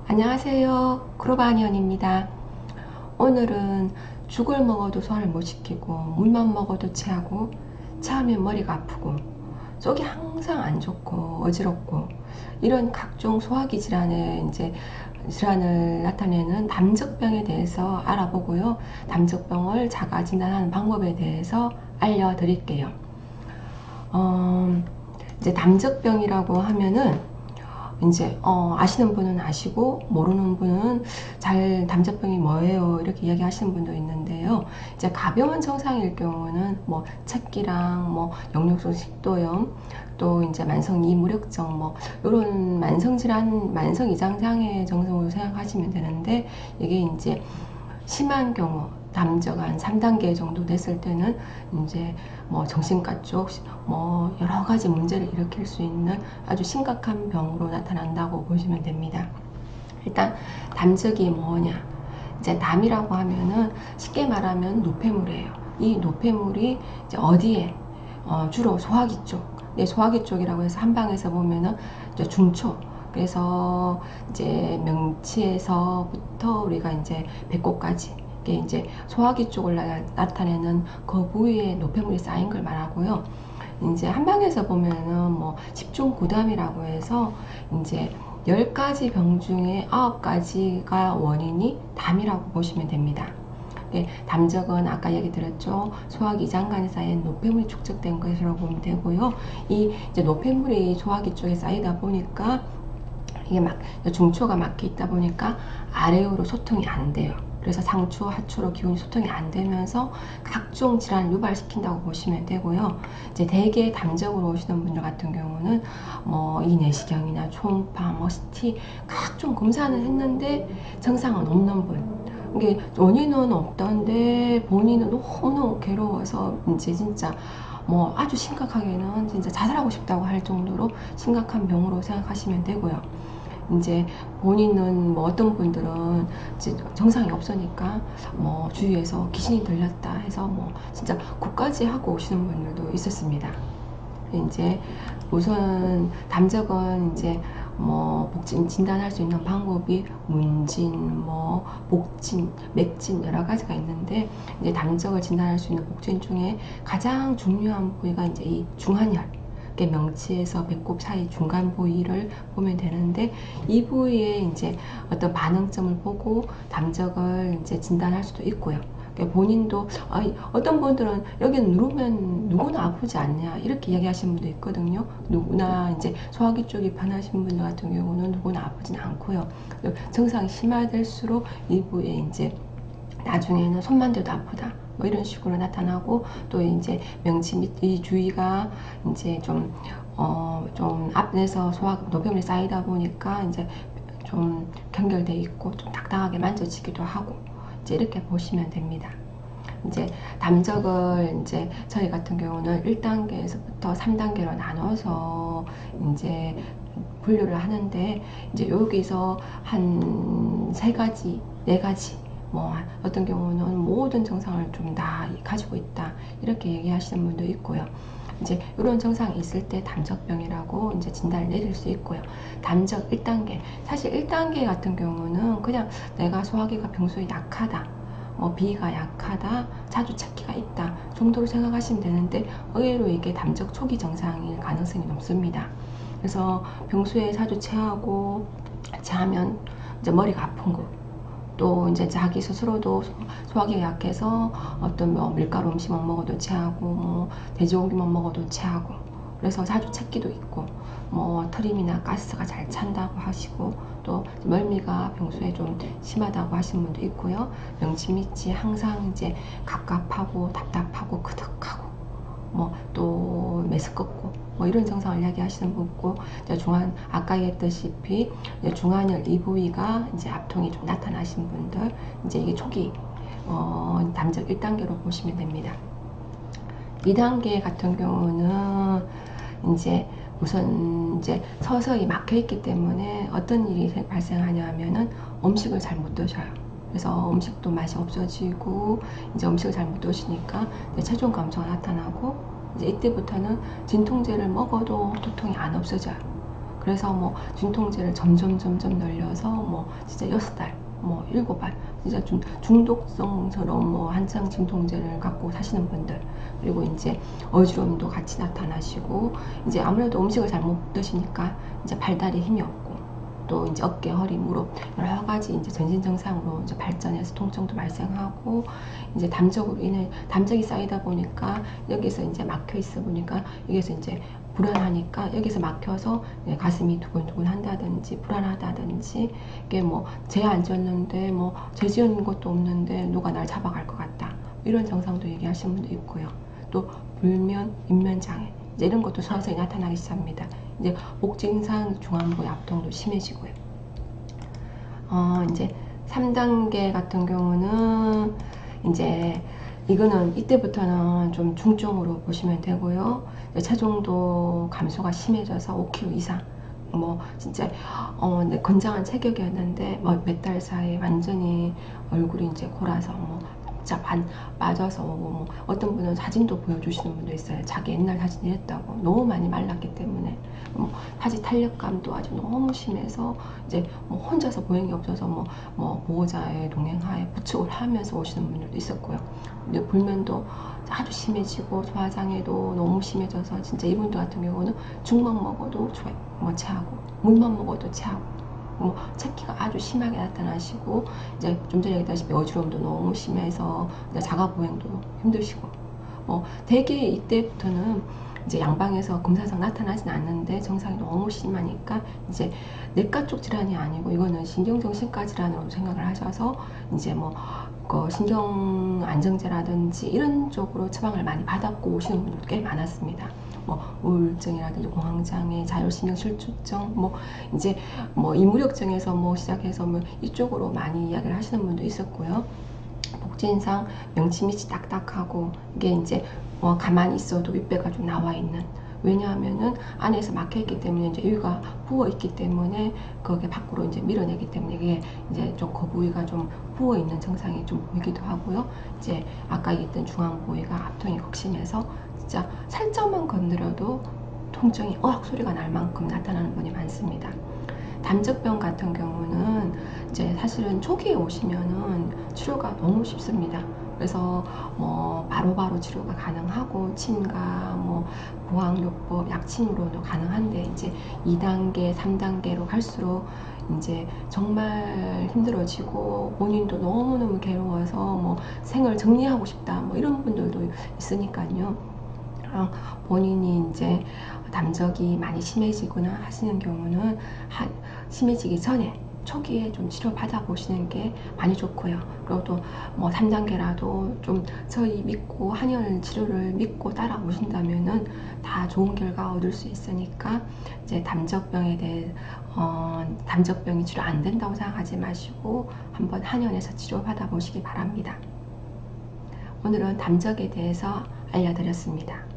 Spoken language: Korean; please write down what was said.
안녕하세요. 크로바니언입니다. 오늘은 죽을 먹어도 소화를 못 시키고 물만 먹어도 체하고 체하면 머리가 아프고 속이 항상 안 좋고 어지럽고 이런 각종 소화기 질환을 나타내는 담적병에 대해서 알아보고요. 담적병을 자가 진단하는 방법에 대해서 알려드릴게요. 이제 담적병이라고 하면은 이제 아시는 분은 아시고 모르는 분은 잘 담적병이 뭐예요 이렇게 이야기하시는 분도 있는데요. 이제 가벼운 증상일 경우는 뭐 책기랑 뭐 역류성 식도염 또 이제 만성 이무력증 뭐 이런 만성 질환 만성 이장 장애 증상으로 생각하시면 되는데, 이게 이제 심한 경우 담적 한 3단계 정도 됐을 때는 이제 뭐 정신과 쪽 뭐 여러 가지 문제를 일으킬 수 있는 아주 심각한 병으로 나타난다고 보시면 됩니다. 일단 담적이 뭐냐? 이제 담이라고 하면은 쉽게 말하면 노폐물이에요. 이 노폐물이 이제 어디에 주로 소화기 쪽, 소화기 쪽이라고 해서 한방에서 보면은 이제 중초, 그래서 이제 명치에서부터 우리가 이제 배꼽까지 이게 이제 소화기 쪽을 나타내는 그 부위에 노폐물이 쌓인 걸 말하고요. 이제 한방에서 보면은 뭐 10중 구담이라고 해서 이제 10가지 병 중에 9가지가 원인이 담이라고 보시면 됩니다. 담적은 아까 얘기 드렸죠. 소화기 장관에 쌓인 노폐물이 축적된 것이라고 보면 되고요. 이 이제 노폐물이 소화기 쪽에 쌓이다 보니까 이게 막 중초가 막혀 있다 보니까 아래로 소통이 안 돼요. 그래서 상초, 하초로 기운이 소통이 안 되면서 각종 질환을 유발시킨다고 보시면 되고요. 이제 대개 담적으로 오시는 분들 같은 경우는 뭐 이 내시경이나 초음파, 뭐 CT 각종 검사는 했는데 증상은 없는 분. 이게 원인은 없던데 본인은 너무 괴로워서 이제 진짜 뭐 아주 심각하게는 진짜 자살하고 싶다고 할 정도로 심각한 병으로 생각하시면 되고요. 이제 본인은 뭐 어떤 분들은 정상이 없으니까 뭐 주위에서 귀신이 들렸다 해서 뭐 진짜 국까지 하고 오시는 분들도 있었습니다. 이제 우선 담적은 이제 뭐 복진 진단할 수 있는 방법이 문진, 뭐 복진, 맥진 여러 가지가 있는데, 이제 담적을 진단할 수 있는 복진 중에 가장 중요한 부위가 이제 이 중한혈, 명치에서 배꼽 사이 중간 부위를 보면 되는데, 이 부위에 이제 어떤 반응점을 보고 담적을 이제 진단할 수도 있고요. 본인도 어떤 분들은 여기는 누르면 누구나 아프지 않냐 이렇게 이야기하시는 분도 있거든요. 누구나 이제 소화기 쪽이 편하신 분들 같은 경우는 누구나 아프진 않고요. 증상이 심화될수록 이 부위에 이제 나중에는 손만 대도 아프다 뭐 이런 식으로 나타나고, 또 이제 명치 밑 이 주위가 이제 좀 앞에서 노폐물이 쌓이다 보니까 이제 좀 경결돼 있고 좀 딱딱하게 만져지기도 하고 이제 이렇게 보시면 됩니다. 이제 담적을 이제 저희 같은 경우는 1단계에서부터 3단계로 나눠서 이제 분류를 하는데, 이제 여기서 한 3가지, 4가지 뭐 어떤 경우는 모든 증상을 좀 다 가지고 있다 이렇게 얘기하시는 분도 있고요. 이제 이런 증상이 있을 때 담적병이라고 이제 진단을 내릴 수 있고요. 담적 1단계, 사실 1단계 같은 경우는 그냥 내가 소화기가 평소에 약하다, 비위가 약하다, 자주 찾기가 있다 정도로 생각하시면 되는데, 의외로 이게 담적 초기 증상일 가능성이 높습니다. 그래서 평소에 자주 체하고 체하면 이제 머리가 아픈 거, 또 이제 자기 스스로도 소화기가 약해서 어떤 뭐 밀가루 음식만 먹어도 체하고 뭐 돼지고기만 먹어도 체하고, 그래서 자주 찾기도 있고 뭐 트림이나 가스가 잘 찬다고 하시고, 또 멀미가 평소에 좀 심하다고 하시는 분도 있고요. 명치 밑이 항상 이제 갑갑하고 답답하고 그득하고 뭐 또 메스껍고 뭐 이런 증상을 이야기하시는 분 있고, 중한 아까 얘기했다시피 중한혈 이 부위가 이제 압통이 좀 나타나신 분들, 이제 이게 초기 담적 1단계로 보시면 됩니다. 2단계 같은 경우는 이제 우선 이제 서서히 막혀 있기 때문에 어떤 일이 발생하냐면은 음식을 잘 못 드셔요. 그래서 음식도 맛이 없어지고 이제 음식을 잘 못 드시니까 체중 감소가 나타나고, 이제 이때부터는 진통제를 먹어도 두통이 안 없어져요. 그래서 뭐 진통제를 점점 늘려서 뭐 진짜 6달, 뭐 7알, 진짜 중독성처럼 뭐 한창 진통제를 갖고 사시는 분들, 그리고 이제 어지러움도 같이 나타나시고, 이제 아무래도 음식을 잘못 드시니까 이제 발달에 힘이 없고, 또 이제 어깨, 허리, 무릎 여러 가지 이제 전신 증상으로 이제 발전해서 통증도 발생하고, 이제 담적으로 인해 담적이 쌓이다 보니까 여기서 이제 막혀 있어 보니까 여기서 이제 불안하니까 여기서 막혀서 가슴이 두근두근 한다든지 불안하다든지, 이게 뭐 죄 안 지었는데 뭐 죄 지은 것도 없는데 누가 날 잡아갈 것 같다, 이런 증상도 얘기하시는 분도 있고요. 또 불면, 인면장애 이제 이런 것도 서서히 나타나기 시작합니다. 이제 목 증상, 중안부 압통도 심해지고요. 이제 3단계 같은 경우는 이제 이거는 이때부터는 좀 중증으로 보시면 되고요. 체중도 감소가 심해져서 5kg 이상, 뭐 진짜 건장한 체격이었는데 뭐 몇 달 사이에 완전히 얼굴이 이제 골아서 뭐 진짜 반 빠져서 오고, 뭐 어떤 분은 사진도 보여주시는 분도 있어요. 자기 옛날 사진 이랬다고, 너무 많이 말랐기 때문에. 뭐 사지 탄력감도 아주 너무 심해서 이제 뭐 혼자서 보행이 없어서 뭐 보호자의 동행하에 부축을 하면서 오시는 분들도 있었고요. 근데 불면도 아주 심해지고 소화장애도 너무 심해져서 진짜 이분들 같은 경우는 죽만 먹어도 뭐 체하고, 물만 먹어도 체하고, 뭐 체기가 아주 심하게 나타나시고, 이제 좀 전에 얘기했다시피 어지러움도 너무 심해서 자가 보행도 힘드시고, 뭐 대개 이때부터는 이제 양방에서 검사상 나타나진 않는데 증상이 너무 심하니까 이제 뇌과 쪽 질환이 아니고 이거는 신경정신과 질환으로 생각을 하셔서 이제 뭐 신경 안정제라든지 이런 쪽으로 처방을 많이 받았고 오시는 분들도 꽤 많았습니다. 뭐 우울증이라든지 공황장애, 자율신경실조증, 뭐 이제 뭐 이무력증에서 뭐 시작해서 뭐 이쪽으로 많이 이야기를 하시는 분도 있었고요. 복진상 명치 밑이 딱딱하고, 이게 이제 뭐 가만히 있어도 윗배가 좀 나와 있는, 왜냐하면은 안에서 막혀 있기 때문에 이제 여기가 부어 있기 때문에 그게 밖으로 이제 밀어내기 때문에 이게 이제 좀 거부위가 좀 부어 있는 증상이 좀 보이기도 하고요. 이제 아까 얘기했던 중앙 부위가 압통이 극심해서 진짜 살짝만 건드려도 통증이 어악 소리가 날 만큼 나타나는 분이 많습니다. 담적병 같은 경우는 이제 사실은 초기에 오시면은 치료가 너무 쉽습니다. 그래서 뭐 바로바로 치료가 가능하고 침과 뭐 보항요법, 약침으로도 가능한데, 이제 2단계, 3단계로 갈수록 이제 정말 힘들어지고 본인도 너무너무 괴로워서 뭐 생을 정리하고 싶다, 뭐 이런 분들도 있으니까요. 본인이 이제 담적이 많이 심해지거나 하시는 경우는 심해지기 전에 초기에 좀 치료 받아보시는 게 많이 좋고요. 그리고 또 뭐 3단계라도 좀 저희 믿고 한의원 치료를 믿고 따라오신다면은 다 좋은 결과 얻을 수 있으니까, 이제 담적병에 대해 담적병이 치료 안 된다고 생각하지 마시고 한번 한의원에서 치료 받아보시기 바랍니다. 오늘은 담적에 대해서 알려드렸습니다.